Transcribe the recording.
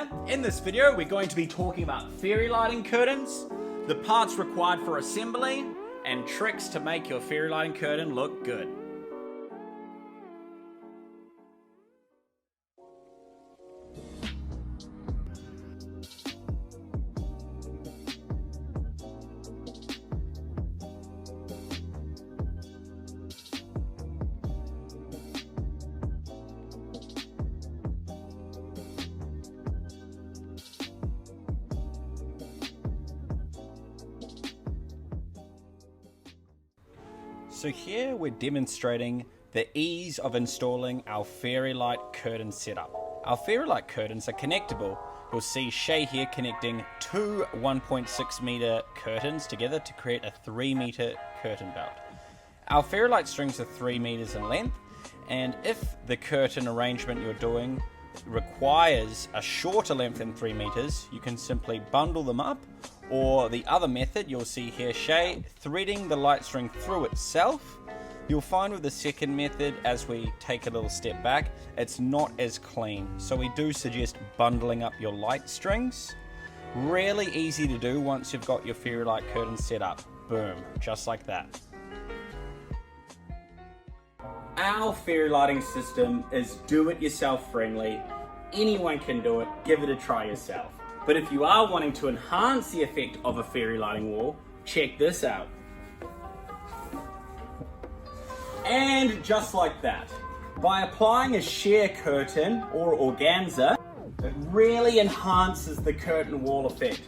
here. In this video, we're going to be talking about fairy lighting curtains, the parts required for assembly, and tricks to make your fairy lighting curtain look good. So here we're demonstrating the ease of installing our fairy light curtain setup. Our fairy light curtains are connectable. You'll see Shay here connecting two 1.6 meter curtains together to create a 3 meter curtain belt. Our fairy light strings are 3 meters in length, and if the curtain arrangement you're doing requires a shorter length than 3 meters, you can simply bundle them up. Or the other method, you'll see here Shay threading the light string through itself. You'll find with the second method, as we take a little step back, it's not as clean. So we do suggest bundling up your light strings. Really easy to do once you've got your fairy light curtain set up. Boom, just like that. Our fairy lighting system is do-it-yourself friendly. Anyone can do it, give it a try yourself. But if you are wanting to enhance the effect of a fairy lighting wall, check this out. And just like that, by applying a sheer curtain or organza, it really enhances the curtain wall effect.